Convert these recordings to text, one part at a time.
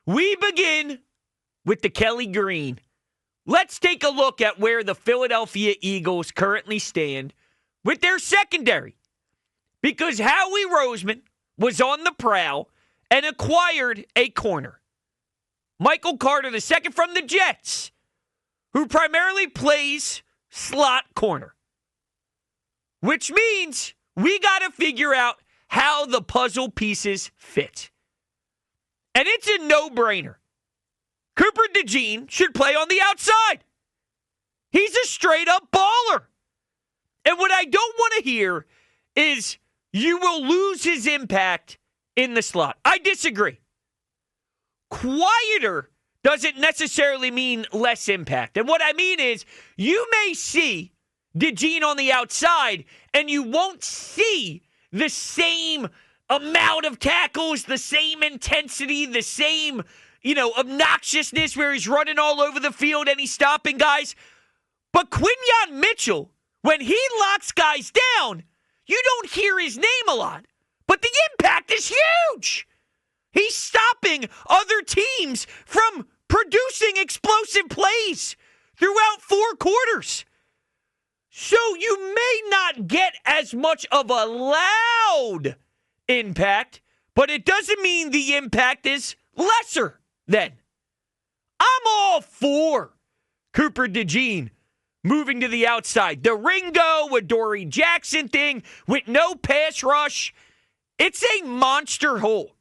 We begin with the Kelly Green. Let's take a look at where the Philadelphia Eagles currently stand with their secondary. Because Howie Roseman was on the prowl and acquired a corner. Michael Carter II from the Jets, who primarily plays slot corner. Which means we got to figure out how the puzzle pieces fit. And it's a no-brainer. Cooper Dejean should play on the outside. He's a straight-up baller. And what I don't want to hear is you will lose his impact in the slot. I disagree. Quieter doesn't necessarily mean less impact. And what I mean is you may see Dejean on the outside and you won't see the same amount of tackles, the same intensity, the same, obnoxiousness where he's running all over the field and he's stopping guys. But Quinyon Mitchell, when he locks guys down, you don't hear his name a lot. But the impact is huge. He's stopping other teams from producing explosive plays throughout 4 quarters. So you may not get as much of a loud impact, but it doesn't mean the impact is lesser than. I'm all for Cooper Dejean moving to the outside. The Ringo, Adoree Jackson thing with no pass rush. It's a monster hole.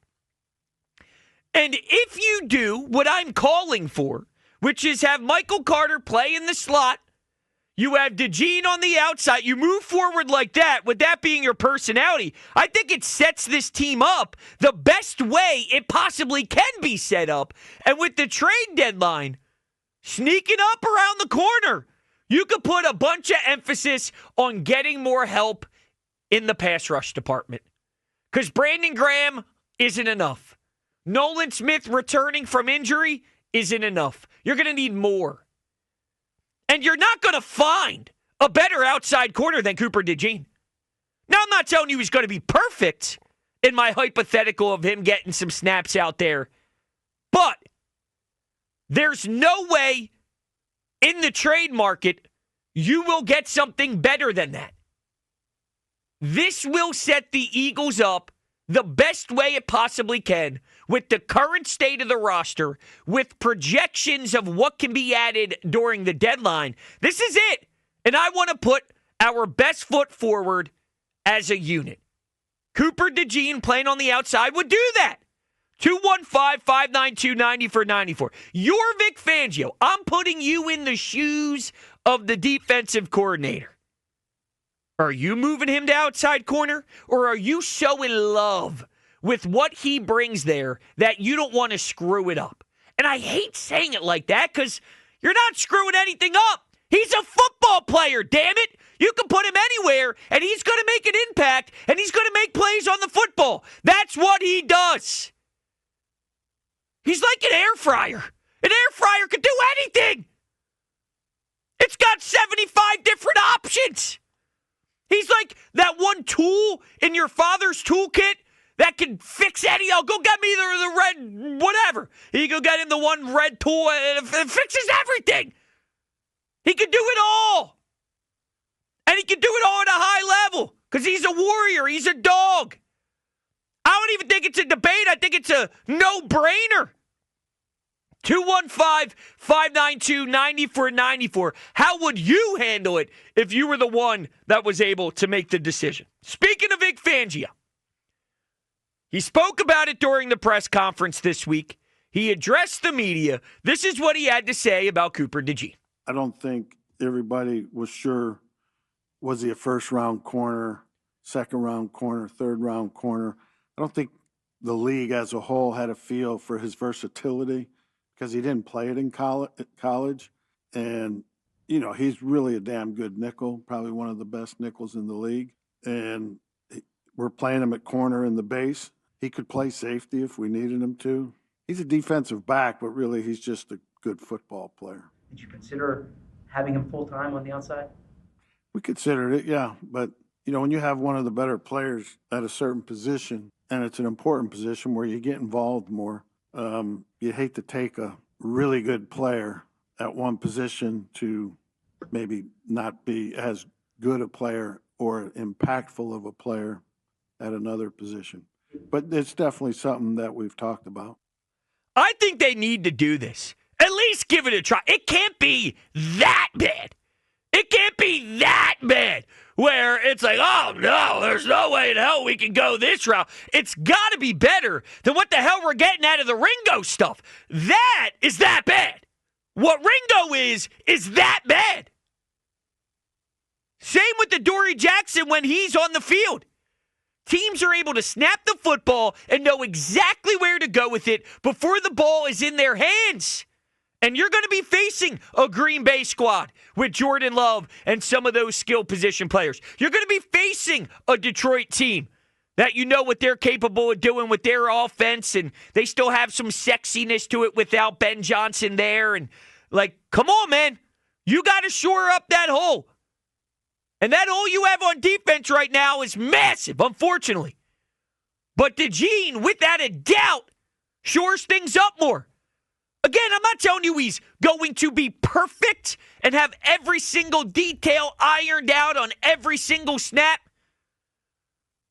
And if you do what I'm calling for, which is have Michael Carter play in the slot, you have Dejean on the outside, you move forward like that, with that being your personality, I think it sets this team up the best way it possibly can be set up. And with the trade deadline sneaking up around the corner, you could put a bunch of emphasis on getting more help in the pass rush department. Because Brandon Graham isn't enough. Nolan Smith returning from injury isn't enough. You're going to need more. And you're not going to find a better outside corner than Cooper Dejean. Now, I'm not telling you he's going to be perfect in my hypothetical of him getting some snaps out there. But there's no way in the trade market you will get something better than that. This will set the Eagles up the best way it possibly can with the current state of the roster, with projections of what can be added during the deadline. This is it. And I want to put our best foot forward as a unit. Cooper Dejean playing on the outside would do that. 215-592-9494. You're Vic Fangio. I'm putting you in the shoes of the defensive coordinator. Are you moving him to outside corner, or are you so in love with what he brings there that you don't want to screw it up? And I hate saying it like that because you're not screwing anything up. He's a football player, damn it. You can put him anywhere, and he's going to make an impact, and he's going to make plays on the football. That's what he does. He's like an air fryer. An air fryer can do anything. It's got 75 different options. He's like that one tool in your father's toolkit that can fix any. Oh, go get me the red whatever. You go get him the one red tool and it fixes everything. He can do it all. And he can do it all at a high level because he's a warrior. He's a dog. I don't even think it's a debate. I think it's a no-brainer. 215-592-9494. How would you handle it if you were the one that was able to make the decision? Speaking of Vic Fangio, he spoke about it during the press conference this week. He addressed the media. This is what he had to say about Cooper Dejean. I don't think everybody was sure, was he a first-round corner, second-round corner, third-round corner. I don't think the league as a whole had a feel for his versatility, because he didn't play it in college. And, he's really a damn good nickel, probably one of the best nickels in the league. And we're playing him at corner in the base. He could play safety if we needed him to. He's a defensive back, but really he's just a good football player. Did you consider having him full-time on the outside? We considered it, yeah. But, when you have one of the better players at a certain position, and it's an important position where you get involved more, You hate to take a really good player at one position to maybe not be as good a player or impactful of a player at another position. But it's definitely something that we've talked about. I think they need to do this. At least give it a try. It can't be that bad. It can't be that bad where it's like, oh, no, there's no way in hell we can go this route. It's got to be better than what the hell we're getting out of the Ringo stuff. That is that bad. What Ringo is that bad. Same with the Dory Jackson when he's on the field. Teams are able to snap the football and know exactly where to go with it before the ball is in their hands. And you're going to be facing a Green Bay squad with Jordan Love and some of those skill position players. You're going to be facing a Detroit team that you know what they're capable of doing with their offense, and they still have some sexiness to it without Ben Johnson there. And, like, come on, man. You got to shore up that hole. And that hole you have on defense right now is massive, unfortunately. But Dejean, without a doubt, shores things up more. Again, I'm not telling you he's going to be perfect and have every single detail ironed out on every single snap.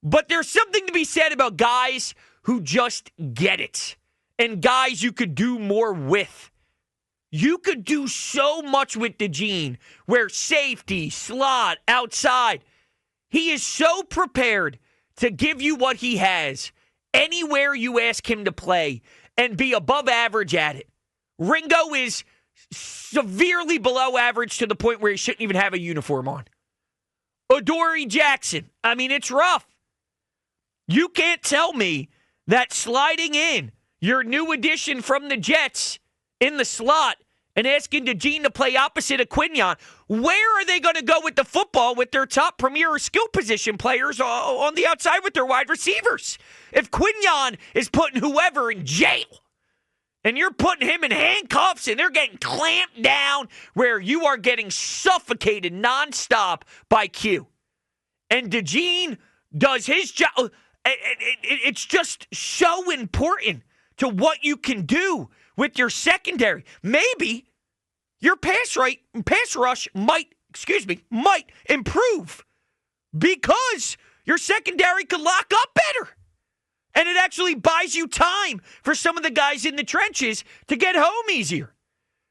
But there's something to be said about guys who just get it and guys you could do more with. You could do so much with Dejean, where safety, slot, outside. He is so prepared to give you what he has anywhere you ask him to play and be above average at it. Ringo is severely below average to the point where he shouldn't even have a uniform on. Adoree Jackson, I mean, it's rough. You can't tell me that sliding in your new addition from the Jets in the slot and asking Dejean to play opposite of Quinyon, where are they going to go with the football with their top premier skill position players on the outside with their wide receivers? If Quinyon is putting whoever in jail, and you're putting him in handcuffs and they're getting clamped down where you are getting suffocated nonstop by Q. And Dejean does his job. It's just so important to what you can do with your secondary. Maybe your pass rush might improve because your secondary could lock up better. And it actually buys you time for some of the guys in the trenches to get home easier.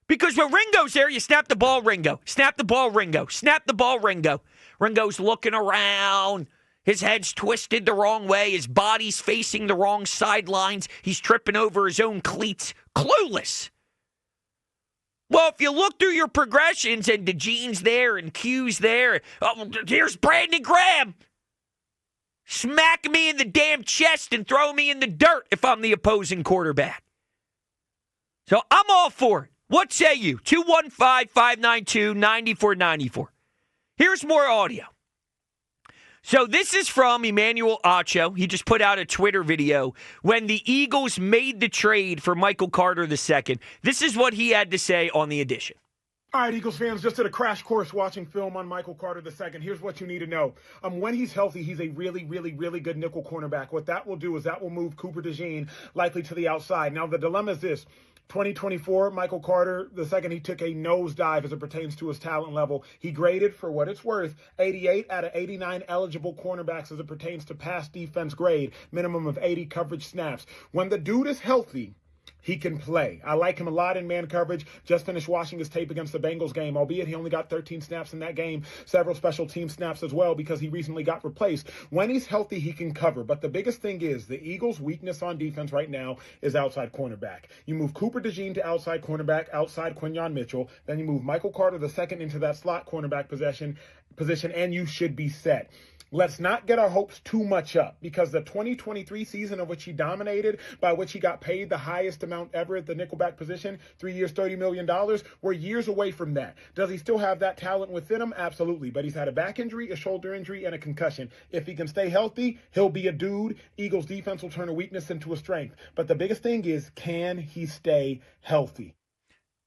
Because when Ringo's there, you snap the ball, Ringo. Snap the ball, Ringo. Snap the ball, Ringo. Ringo's looking around. His head's twisted the wrong way. His body's facing the wrong sidelines. He's tripping over his own cleats. Clueless. Well, if you look through your progressions and Dejean's there and Q's there, here's Brandon Graham. Smack me in the damn chest and throw me in the dirt if I'm the opposing quarterback. So I'm all for it. What say you? 215-592-9494. Here's more audio. So this is from Emmanuel Acho. He just put out a Twitter video when the Eagles made the trade for Michael Carter II. This is what he had to say on the edition. All right, Eagles fans, just did a crash course watching film on Michael Carter II. Here's what you need to know. When he's healthy, he's a really, really, really good nickel cornerback. What that will do is that will move Cooper Dejean likely to the outside. Now, the dilemma is this. 2024, Michael Carter II, he took a nosedive as it pertains to his talent level. He graded, for what it's worth, 88 out of 89 eligible cornerbacks as it pertains to pass defense grade, minimum of 80 coverage snaps. When the dude is healthy, he can play. I like him a lot in man coverage. Just finished watching his tape against the Bengals game, albeit he only got 13 snaps in that game, several special team snaps as well because he recently got replaced. When he's healthy, he can cover. But the biggest thing is the Eagles' weakness on defense right now is outside cornerback. You move Cooper Dejean to outside cornerback, outside Quinyon Mitchell. Then you move Michael Carter II into that slot cornerback position, and you should be set. Let's not get our hopes too much up because the 2023 season of which he dominated, by which he got paid the highest amount ever at the nickelback position, 3 years, $30 million, we're years away from that. Does he still have that talent within him? Absolutely. But he's had a back injury, a shoulder injury, and a concussion. If he can stay healthy, he'll be a dude. Eagles defense will turn a weakness into a strength. But the biggest thing is, can he stay healthy?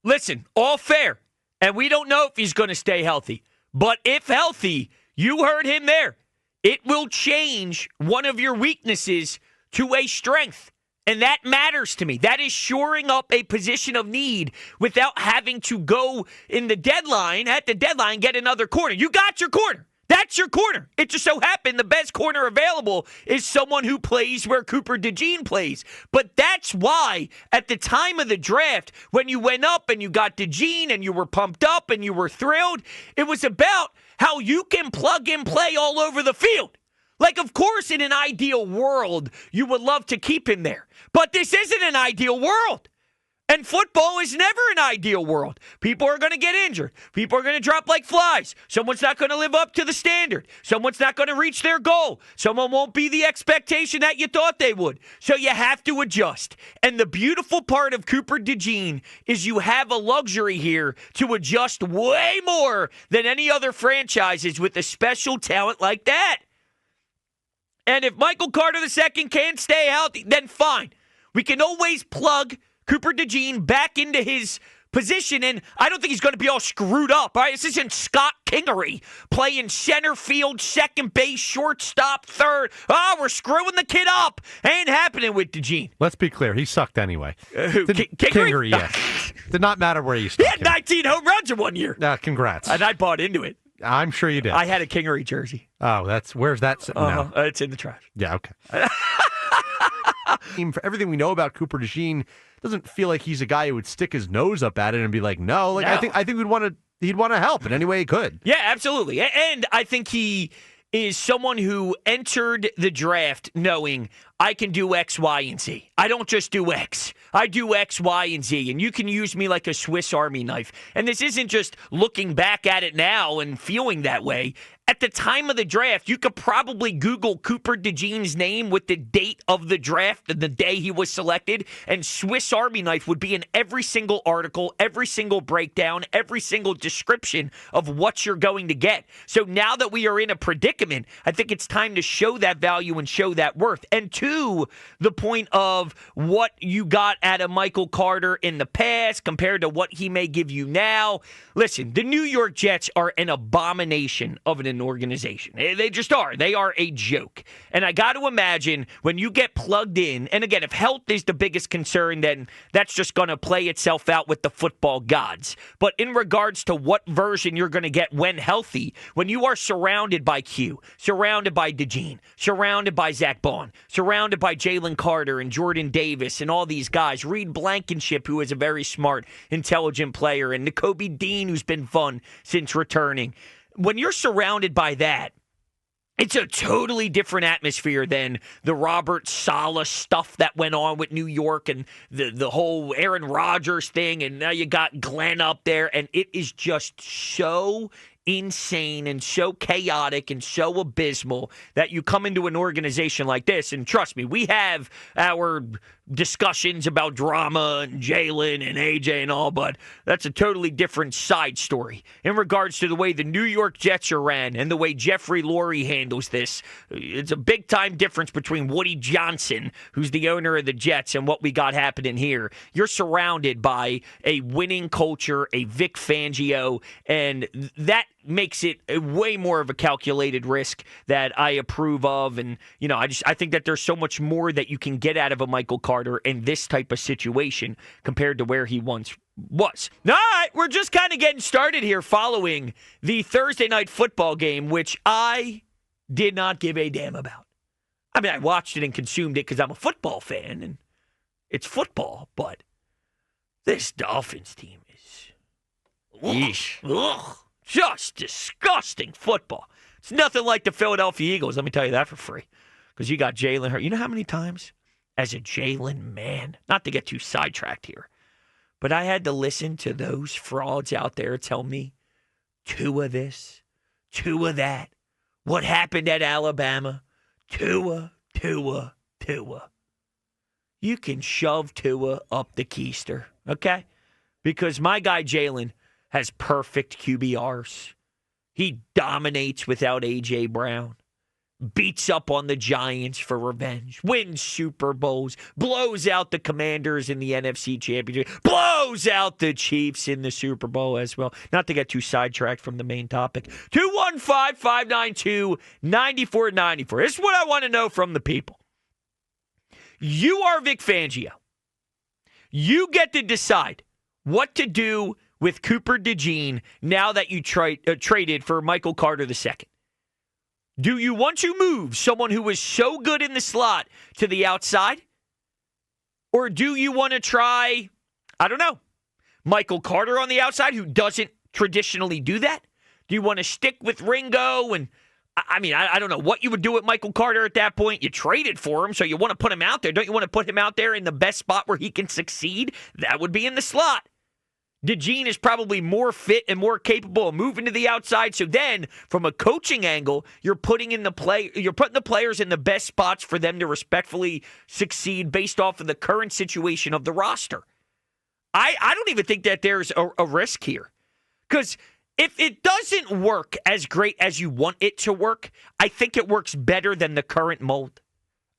Listen, all fair. And we don't know if he's going to stay healthy. But if healthy, you heard him there. It will change one of your weaknesses to a strength. And that matters to me. That is shoring up a position of need without having to go at the deadline, get another corner. You got your corner. That's your corner. It just so happened the best corner available is someone who plays where Cooper Dejean plays. But that's why at the time of the draft, when you went up and you got Dejean and you were pumped up and you were thrilled, it was about how you can plug and play all over the field. Like, of course, in an ideal world, you would love to keep him there. But this isn't an ideal world. And football is never an ideal world. People are going to get injured. People are going to drop like flies. Someone's not going to live up to the standard. Someone's not going to reach their goal. Someone won't be the expectation that you thought they would. So you have to adjust. And the beautiful part of Cooper Dejean is you have a luxury here to adjust way more than any other franchises with a special talent like that. And if Michael Carter II can't stay healthy, then fine. We can always plug Cooper Dejean back into his position, and I don't think he's going to be all screwed up. All right? This isn't Scott Kingery playing center field, second base, shortstop, third. Oh, we're screwing the kid up. Ain't happening with Dejean. Let's be clear. He sucked anyway. Kingery? Kingery, yeah. Did not matter where you He stuck had 19 home runs in 1 year. Congrats. And I bought into it. I'm sure you did. I had a Kingery jersey. Oh, where's that sitting now? It's in the trash. Yeah, okay. For everything we know about Cooper Dejean, doesn't feel like he's a guy who would stick his nose up at it and be like, no. Like, no. I think he'd want to help in any way he could. Yeah, absolutely. And I think he is someone who entered the draft knowing I can do X, Y, and Z. I don't just do X. I do X, Y, and Z, and you can use me like a Swiss Army knife. And this isn't just looking back at it now and feeling that way. At the time of the draft, you could probably Google Cooper Dejean's name with the date of the draft and the day he was selected, and Swiss Army knife would be in every single article, every single breakdown, every single description of what you're going to get. So now that we are in a predicament, I think it's time to show that value and show that worth. And to the point of what you got out of Michael Carter in the past compared to what he may give you now, listen, the New York Jets are an abomination of an organization. They just are. They are a joke. And I got to imagine when you get plugged in, and again, if health is the biggest concern, then that's just going to play itself out with the football gods. But in regards to what version you're going to get when healthy, when you are surrounded by Q, surrounded by Dejean, surrounded by Zach Bond, surrounded by Jalen Carter and Jordan Davis and all these guys, Reed Blankenship, who is a very smart, intelligent player, and Nakobe Dean, who's been fun since returning. When you're surrounded by that, it's a totally different atmosphere than the Robert Saleh stuff that went on with New York and the whole Aaron Rodgers thing, and now you got Glenn up there, and it is just so insane and so chaotic and so abysmal that you come into an organization like this, and trust me, we have our discussions about drama and Jalen and AJ and all, but that's a totally different side story. In regards to the way the New York Jets are ran and the way Jeffrey Lurie handles this, it's a big-time difference between Woody Johnson, who's the owner of the Jets, and what we got happening here. You're surrounded by a winning culture, a Vic Fangio, and that makes it a way more of a calculated risk that I approve of. And, I think that there's so much more that you can get out of a Michael Carter in this type of situation compared to where he once was. All right, we're just kind of getting started here following the Thursday night football game, which I did not give a damn about. I mean, I watched it and consumed it because I'm a football fan, and it's football, but this Dolphins team is just disgusting football. It's nothing like the Philadelphia Eagles, let me tell you that for free, because you got Jalen Hurts. You know how many times as a Jalen man, not to get too sidetracked here, but I had to listen to those frauds out there tell me Tua this, Tua that, what happened at Alabama, Tua. You can shove Tua up the keister, okay? Because my guy Jalen has perfect QBRs. He dominates without A.J. Brown. Beats up on the Giants for revenge. Wins Super Bowls. Blows out the Commanders in the NFC Championship. Blows out the Chiefs in the Super Bowl as well. Not to get too sidetracked from the main topic. 215-592-9494. This is what I want to know from the people. You are Vic Fangio. You get to decide what to do with Cooper Dejean now that you traded for Michael Carter II. Do you want to move someone who was so good in the slot to the outside? Or do you want to try, I don't know, Michael Carter on the outside who doesn't traditionally do that? Do you want to stick with Ringo? And I don't know what you would do with Michael Carter at that point. You traded for him, so you want to put him out there. Don't you want to put him out there in the best spot where he can succeed? That would be in the slot. Dejean is probably more fit and more capable of moving to the outside. So then, from a coaching angle, you're putting the players in the best spots for them to respectfully succeed based off of the current situation of the roster. I don't even think that there's a risk here. Because if it doesn't work as great as you want it to work, I think it works better than the current mold.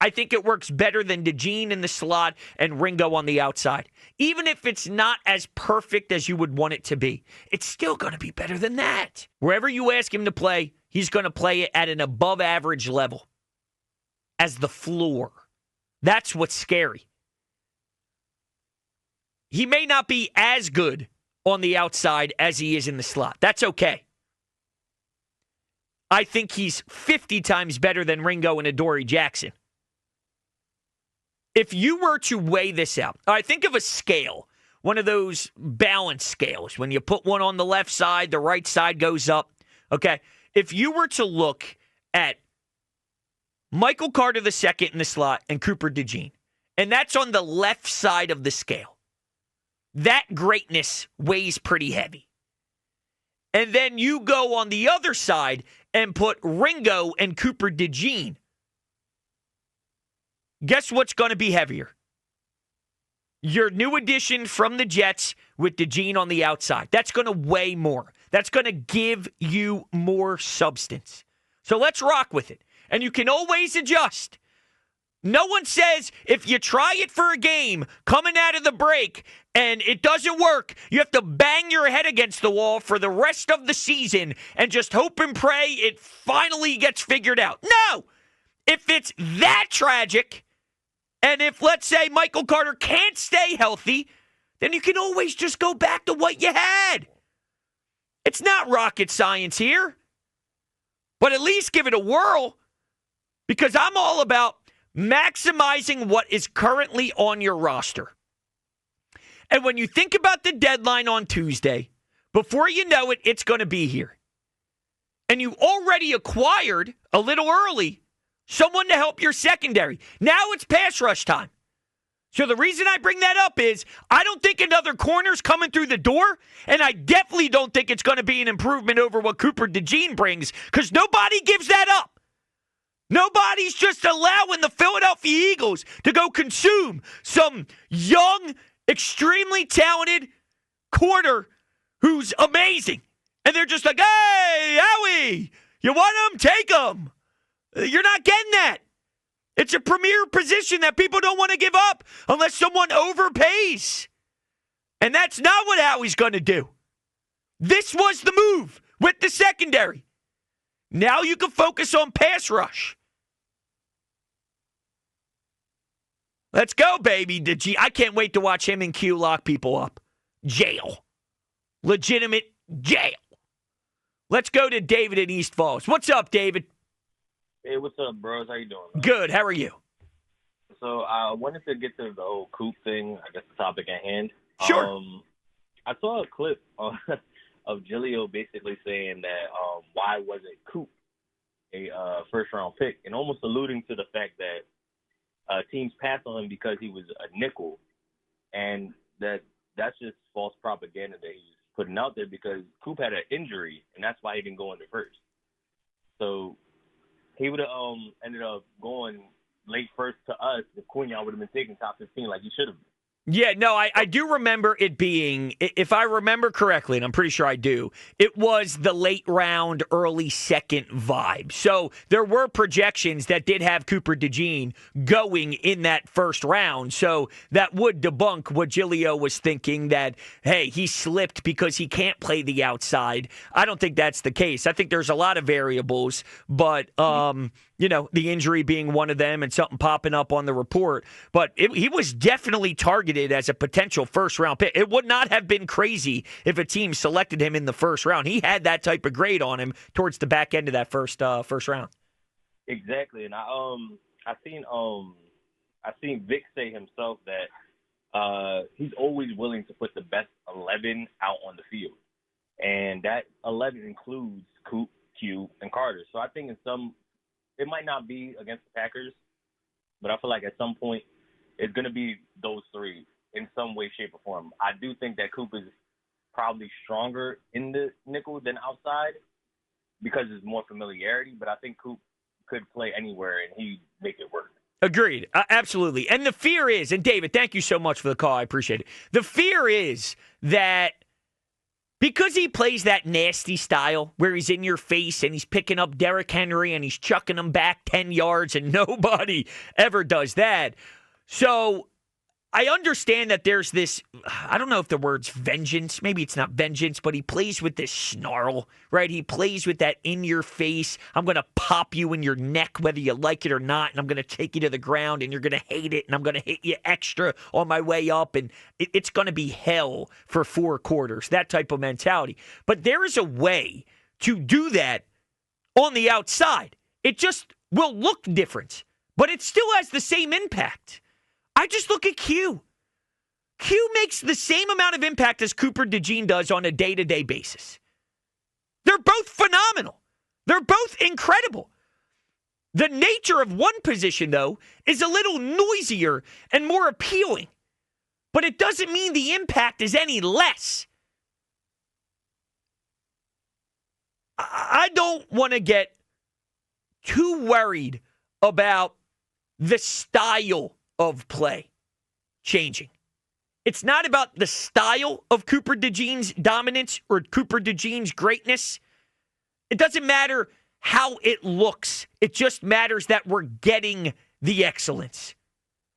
I think it works better than Dejean in the slot and Ringo on the outside. Even if it's not as perfect as you would want it to be, it's still going to be better than that. Wherever you ask him to play, he's going to play it at an above average level as the floor. That's what's scary. He may not be as good on the outside as he is in the slot. That's okay. I think he's 50 times better than Ringo and Adoree Jackson. If you were to weigh this out, all right, think of a scale, one of those balance scales. When you put one on the left side, the right side goes up. Okay, if you were to look at Michael Carter II in the slot and Cooper Dejean, and that's on the left side of the scale, that greatness weighs pretty heavy. And then you go on the other side and put Ringo and Cooper Dejean. Guess what's going to be heavier? Your new addition from the Jets with Dejean on the outside. That's going to weigh more. That's going to give you more substance. So let's rock with it. And you can always adjust. No one says if you try it for a game coming out of the break and it doesn't work, you have to bang your head against the wall for the rest of the season and just hope and pray it finally gets figured out. No! If it's that tragic, and if, let's say, Michael Carter can't stay healthy, then you can always just go back to what you had. It's not rocket science here. But at least give it a whirl, because I'm all about maximizing what is currently on your roster. And when you think about the deadline on Tuesday, before you know it, it's going to be here. And you already acquired, a little early, someone to help your secondary. Now it's pass rush time. So the reason I bring that up is I don't think another corner's coming through the door, and I definitely don't think it's going to be an improvement over what Cooper Dejean brings, because nobody gives that up. Nobody's just allowing the Philadelphia Eagles to go consume some young, extremely talented corner who's amazing. And they're just like, hey, Howie, you want him? Take him. You're not getting that. It's a premier position that people don't want to give up unless someone overpays. And that's not what Howie's going to do. This was the move with the secondary. Now you can focus on pass rush. Let's go, baby. I can't wait to watch him and Q lock people up. Jail. Legitimate jail. Let's go to David in East Falls. What's up, David? Hey, what's up, bros? How you doing, man? Good. How are you? So I wanted to get to the whole Coop thing, I guess the topic at hand. Sure. I saw a clip of Giglio basically saying that why wasn't Coop a first-round pick, and almost alluding to the fact that teams passed on him because he was a nickel, and that's just false propaganda that he's putting out there, because Coop had an injury, and that's why he didn't go in the first. So he would have ended up going late first to us if Cunha would have been taken top 15 like he should have been. Yeah, no, I do remember it being, if I remember correctly, and I'm pretty sure I do, it was the late round, early second vibe. So there were projections that did have Cooper Dejean going in that first round. So that would debunk what Giglio was thinking, that, hey, he slipped because he can't play the outside. I don't think that's the case. I think there's a lot of variables, but the injury being one of them and something popping up on the report. But he was definitely targeted as a potential first-round pick. It would not have been crazy if a team selected him in the first round. He had that type of grade on him towards the back end of that first round. Exactly, and I seen Vic say himself that he's always willing to put the best 11 out on the field, and that 11 includes Coop, Q, and Carter. So I think it might not be against the Packers, but I feel like at some point it's going to be those three in some way, shape, or form. I do think that Coop is probably stronger in the nickel than outside because there's more familiarity, but I think Coop could play anywhere and he'd make it work. Agreed. Absolutely. And the fear is, and David, thank you so much for the call. I appreciate it. The fear is that because he plays that nasty style where he's in your face and he's picking up Derrick Henry and he's chucking him back 10 yards and nobody ever does that. So I understand that there's this, I don't know if the word's vengeance. Maybe it's not vengeance, but he plays with this snarl, right? He plays with that in your face. I'm going to pop you in your neck whether you like it or not, and I'm going to take you to the ground, and you're going to hate it, and I'm going to hit you extra on my way up, and it's going to be hell for 4 quarters, that type of mentality. But there is a way to do that on the outside. It just will look different, but it still has the same impact. I just look at Q. Q makes the same amount of impact as Cooper Dejean does on a day-to-day basis. They're both phenomenal. They're both incredible. The nature of one position, though, is a little noisier and more appealing. But it doesn't mean the impact is any less. I don't want to get too worried about the style of play changing. It's not about the style of Cooper Dejean's dominance or Cooper Dejean's greatness. It doesn't matter how it looks. It just matters that we're getting the excellence.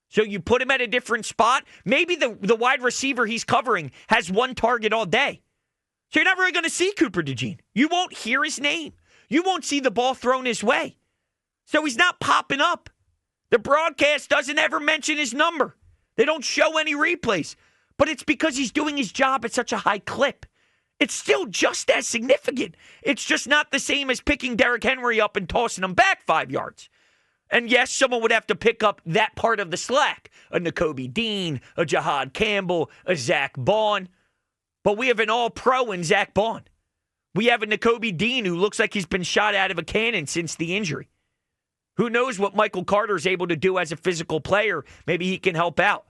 So you put him at a different spot. Maybe the wide receiver he's covering has one target all day. So you're not really going to see Cooper Dejean. You won't hear his name. You won't see the ball thrown his way. So he's not popping up. The broadcast doesn't ever mention his number. They don't show any replays. But it's because he's doing his job at such a high clip. It's still just as significant. It's just not the same as picking Derrick Henry up and tossing him back 5 yards. And yes, someone would have to pick up that part of the slack. A Nakobe Dean, a Jahad Campbell, a Zach Bond. But we have an all-pro in Zach Bond. We have a Nakobe Dean who looks like he's been shot out of a cannon since the injury. Who knows what Michael Carter's able to do as a physical player? Maybe he can help out.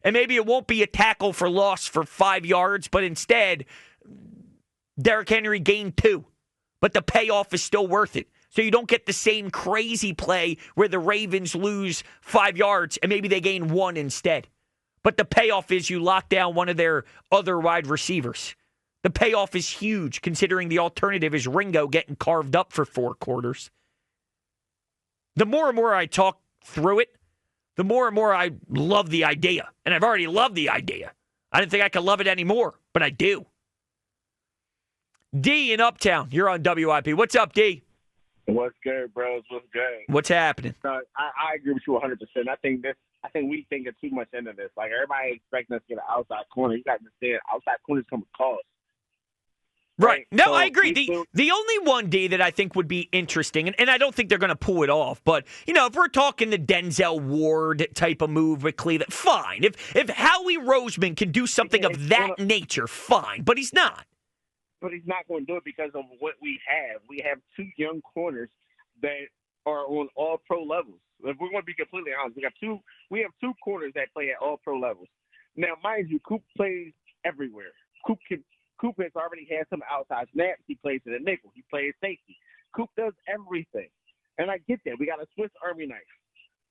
And maybe it won't be a tackle for loss for 5 yards, but instead, Derrick Henry gained 2. But the payoff is still worth it. So you don't get the same crazy play where the Ravens lose 5 yards and maybe they gain 1 instead. But the payoff is you lock down one of their other wide receivers. The payoff is huge considering the alternative is Ringo getting carved up for 4 quarters. The more and more I talk through it, the more and more I love the idea. And I've already loved the idea. I didn't think I could love it anymore, but I do. D in Uptown, you're on WIP. What's up, D? What's good, bros? What's good? What's happening? I agree with you 100%. I think we thinking too much into this. Like, everybody expecting us to get an outside corner. You got to understand, outside corners come with cost. Right. No, So I agree. The only one, D, that I think would be interesting, and I don't think they're going to pull it off, but, if we're talking the Denzel Ward type of move with Cleveland, fine. If Howie Roseman can do something of that nature, fine. But he's not. But he's not going to do it because of what we have. We have 2 young corners that are on all pro levels. If we're going to be completely honest, we have two corners that play at all pro levels. Now, mind you, Coop plays everywhere. Coop has already had some outside snaps. He plays in the nickel. He plays safety. Coop does everything. And I get that. We got a Swiss Army knife.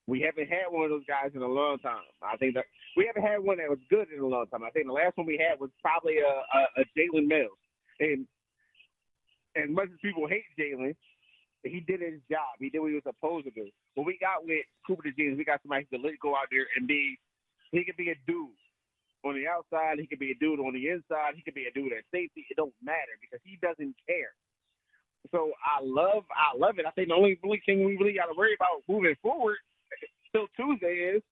We haven't had one of those guys in a long time. I think that we haven't had one that was good in a long time. I think the last one we had was probably a Jalen Mills. And as much as people hate Jalen, he did his job. He did what he was supposed to do. What we got with Cooper Dejean, we got somebody who can go out there and he can be a dude on the outside. He can be a dude on the inside. He can be a dude at safety. It don't matter because he doesn't care. So I love it. I think the only thing we really got to worry about moving forward till Tuesday is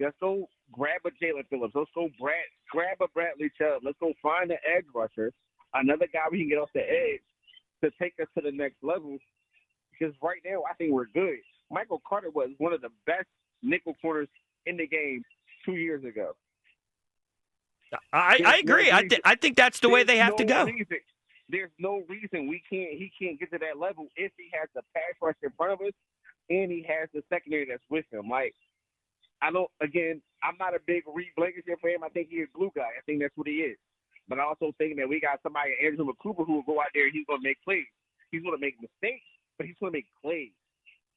let's go grab a Jalen Phillips. Let's go grab a Bradley Chubb. Let's go find an edge rusher, another guy we can get off the edge to take us to the next level. Because right now I think we're good. Michael Carter was one of the best nickel corners in the game 2 years ago. I agree. I think that's the way they have to go. There's no reason he can't get to that level if he has the pass rush in front of us and he has the secondary that's with him. Like, I'm not a big Reed Blankenship fan. I think he's a glue guy. I think that's what he is. But I also think that we got somebody, Andrew Cooper, who will go out there and he's going to make plays. He's going to make mistakes, but he's going to make plays.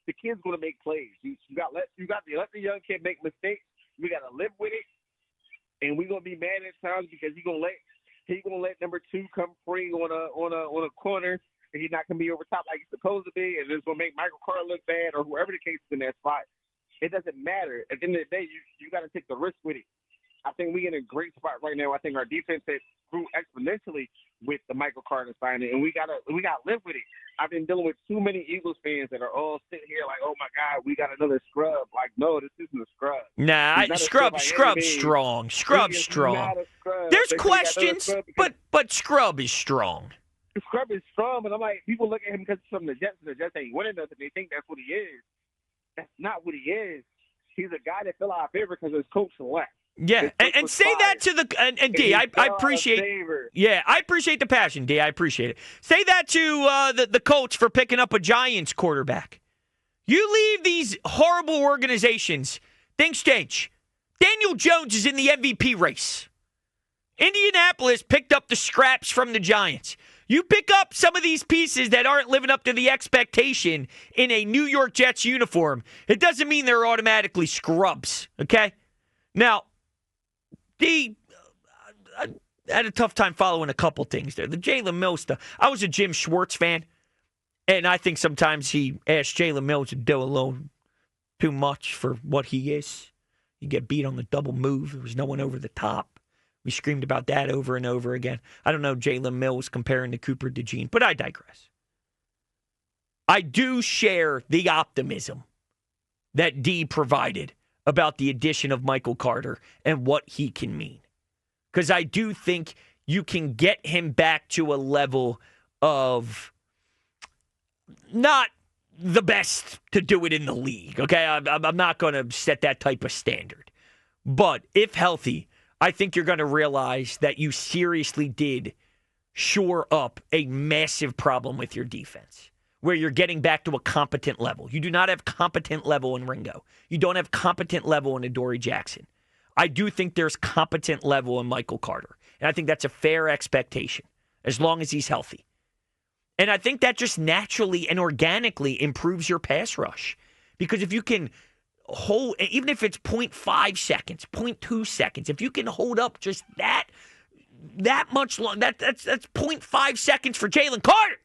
The kid's going to make plays. You got to let the young kid make mistakes. We got to live with it, and we're going to be mad at times because he's going to let number 2 come free on a corner, and he's not going to be over top like he's supposed to be, and it's going to make Michael Carter look bad or whoever the case is in that spot. It doesn't matter. At the end of the day, you got to take the risk with it. I think we're in a great spot right now. I think our defense has grew exponentially with the Michael Carter signing, and we gotta live with it. I've been dealing with too many Eagles fans that are all sitting here like, oh my God, we got another scrub. Like, no, this isn't a scrub. Nah, Scrub's strong. Scrub's strong. Not a scrub. There's questions, but Scrub is strong. Scrub is strong, and I'm like, people look at him because he's from the Jets, and the Jets ain't winning nothing. They think that's what he is. That's not what he is. He's a guy that fell out of favor because his coach left. Yeah, and say that to the and D. I appreciate. Yeah, I appreciate the passion, D. I appreciate it. Say that to the coach for picking up a Giants quarterback. You leave these horrible organizations, things change. Daniel Jones is in the MVP race. Indianapolis picked up the scraps from the Giants. You pick up some of these pieces that aren't living up to the expectation in a New York Jets uniform. It doesn't mean they're automatically scrubs, okay? Now, I had a tough time following a couple things there. The Jalen Mills stuff. I was a Jim Schwartz fan, and I think sometimes he asked Jalen Mills to do alone too much for what he is. You get beat on the double move. There was no one over the top. We screamed about that over and over again. I don't know Jalen Mills comparing to Cooper Dejean, but I digress. I do share the optimism that D provided about the addition of Michael Carter and what he can mean. Because I do think you can get him back to a level of not the best to do it in the league, okay? I'm not going to set that type of standard. But if healthy, I think you're going to realize that you seriously did shore up a massive problem with your defense, where you're getting back to a competent level. You do not have competent level in Ringo. You don't have competent level in Adoree Jackson. I do think there's competent level in Michael Carter, and I think that's a fair expectation as long as he's healthy. And I think that just naturally and organically improves your pass rush, because if you can hold, even if it's 0.5 seconds, 0.2 seconds, if you can hold up just that much long, that's 0.5 seconds for Jalen Carter.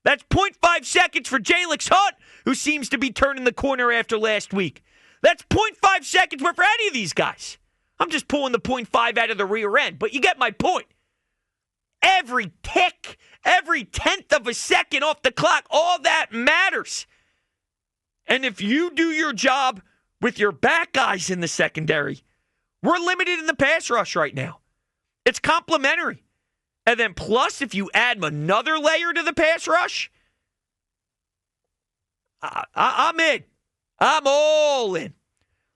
That's 0.5 seconds for Jalix Hunt, who seems to be turning the corner after last week. That's 0.5 seconds for any of these guys. I'm just pulling the 0.5 out of the rear end, but you get my point. Every tick, every tenth of a second off the clock, all that matters. And if you do your job with your back guys in the secondary, we're limited in the pass rush right now. It's complementary. And then plus, if you add another layer to the pass rush, I'm in. I'm all in.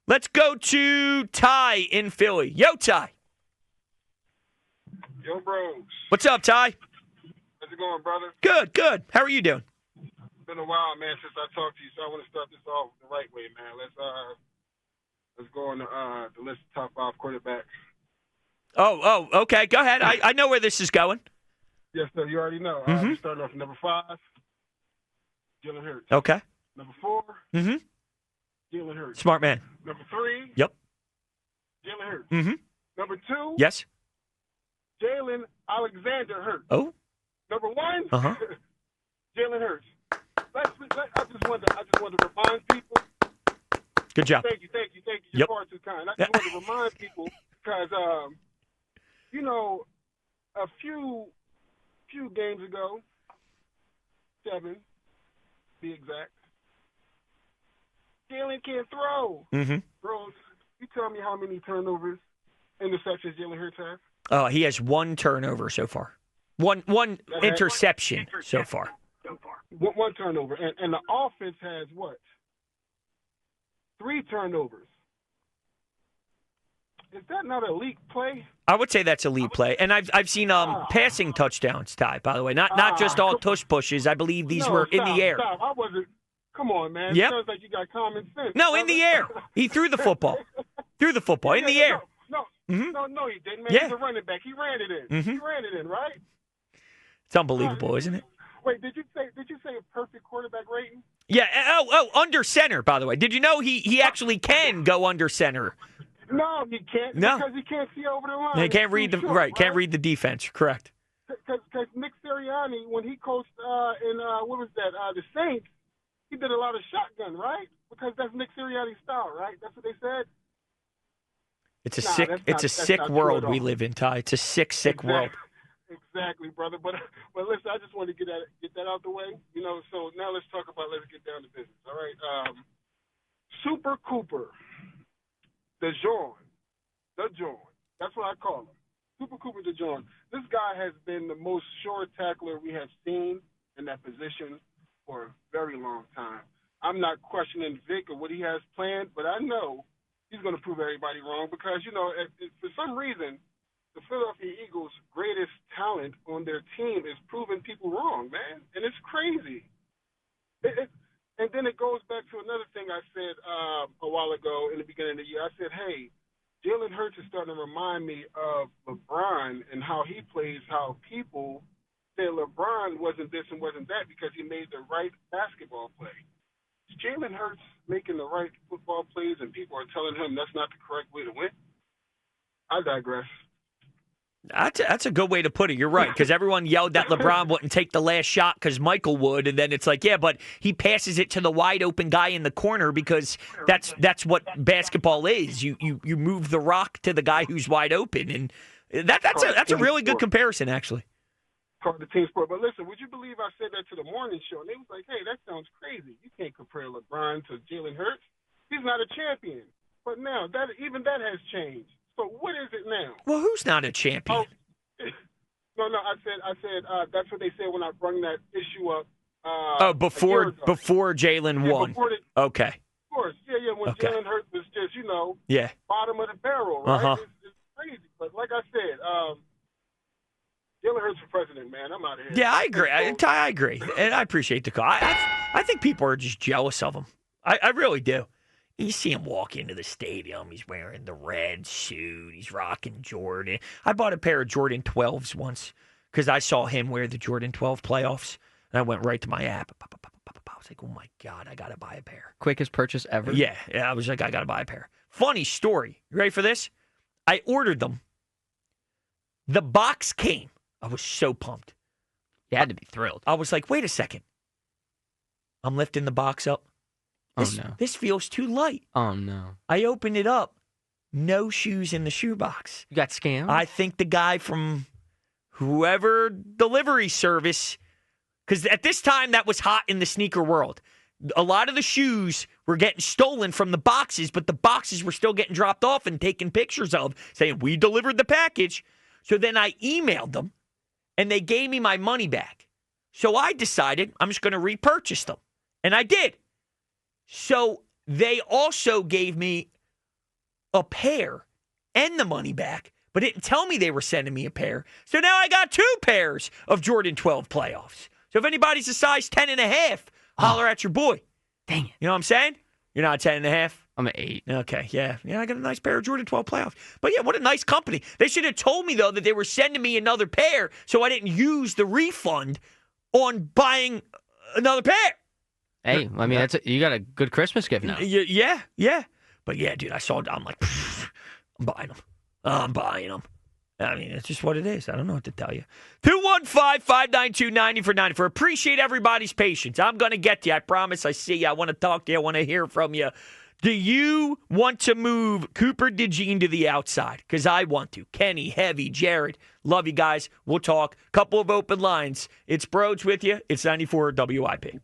Let's go to Ty in Philly. Yo, Ty. Yo, Brodes. What's up, Ty? How's it going, brother? Good, good. How are you doing? It's been a while, man, since I talked to you, so I want to start this off the right way, man. Let's go on the list of top 5 quarterbacks. Oh, okay. Go ahead. I know where this is going. Yes, sir. You already know. We starting off at number 5, Jalen Hurts. Okay. Number 4, Jalen Hurts. Smart man. Number 3, Yep. Jalen Hurts. Number 2, Yes. Jalen Alexander Hurts. Oh. Number 1, Jalen Hurts. I just wanted to remind people. Good job. Thank you. You're far too kind. I just want to remind people because, a few games ago, 7, be exact. Jalen can't throw. Mm-hmm. Bro, you tell me how many turnovers, interceptions Jalen Hurts has? Oh, he has 1 turnover so far. One interception so far. One turnover. And the offense has what? 3 turnovers. Is that not a elite play? I would say that's a lead play. And I've seen passing touchdowns, Ty, by the way. Not just all tush pushes. I believe these were in the air. Stop. I wasn't. Come on, man. Yep. Sounds like you got common sense. No, in the air. He threw the football. In the air. No, he didn't, man. Yeah. He's a running back. He ran it in. Mm-hmm. He ran it in, right? It's unbelievable, isn't it? Wait, did you say a perfect quarterback rating? Yeah. Under center, by the way. Did you know he actually can go under center? No, he can't. No. Because he can't see over the line. He can't read can't read the defense. Correct. Because Nick Sirianni, when he coached in what was that? The Saints, he did a lot of shotgun, right? Because that's Nick Sirianni's style, right? That's what they said. It's a sick world we live in, Ty. It's a sick world. Exactly, brother. But listen, I just wanted to get that out the way. So now let's get down to business. All right. Super Cooper Dejean. That's what I call him. Super Cooper Dejean. This guy has been the most sure tackler we have seen in that position for a very long time. I'm not questioning Vic or what he has planned, but I know he's going to prove everybody wrong because, for some reason, the Philadelphia Eagles' greatest talent on their team is proving people wrong, man. And it's crazy. And then it goes back to another thing I said a while ago in the beginning of the year. I said, hey, Jalen Hurts is starting to remind me of LeBron and how he plays, how people say LeBron wasn't this and wasn't that because he made the right basketball play. Is Jalen Hurts making the right football plays and people are telling him that's not the correct way to win? I digress. That's a good way to put it. You're right, because everyone yelled that LeBron wouldn't take the last shot because Michael would, and then it's like, yeah, but he passes it to the wide open guy in the corner because that's what basketball is. You move the rock to the guy who's wide open, and that's a really good comparison, actually. Called the team sport. But listen, would you believe I said that to the morning show? And they was like, hey, that sounds crazy. You can't compare LeBron to Jalen Hurts. He's not a champion. But now that has changed. So what is it now? Well, who's not a champion? No, I said that's what they said when I brought that issue up. Before Jalen won. Okay. Of course, yeah. When Jalen Hurts was just, bottom of the barrel, right? Uh-huh. It's crazy. But like I said, Jalen Hurts for president, man. I'm out of here. Yeah, I agree. I agree, and I appreciate the call. I think people are just jealous of him. I really do. You see him walk into the stadium. He's wearing the red suit. He's rocking Jordan. I bought a pair of Jordan 12s once because I saw him wear the Jordan 12 playoffs, and I went right to my app. I was like, oh, my God, I got to buy a pair. Quickest purchase ever? Yeah, I was like, I got to buy a pair. Funny story. You ready for this? I ordered them. The box came. I was so pumped. You had to be thrilled. I was like, wait a second. I'm lifting the box up. This feels too light. Oh, no. I opened it up. No shoes in the shoebox. You got scammed? I think the guy from whoever delivery service, because at this time that was hot in the sneaker world. A lot of the shoes were getting stolen from the boxes, but the boxes were still getting dropped off and taken pictures of, saying, we delivered the package. So then I emailed them, and they gave me my money back. So I decided I'm just going to repurchase them. And I did. So they also gave me a pair and the money back, but didn't tell me they were sending me a pair. So now I got 2 pairs of Jordan 12 playoffs. So if anybody's a size 10.5, holler at your boy. Dang it. You know what I'm saying? You're not 10.5? I'm at 8. Okay, yeah. Yeah, I got a nice pair of Jordan 12 playoffs. But yeah, what a nice company. They should have told me, though, that they were sending me another pair so I didn't use the refund on buying another pair. Hey, I mean, you got a good Christmas gift now. Yeah. But yeah, dude, I saw it. I'm like, I'm buying them. I mean, it's just what it is. I don't know what to tell you. 215-592-90 for appreciate everybody's patience. I'm going to get to you. I promise. I see you. I want to talk to you. I want to hear from you. Do you want to move Cooper Dejean to the outside? Because I want to. Kenny, Heavy, Jared, love you guys. We'll talk. Couple of open lines. It's Brodes with you. It's 94 WIP.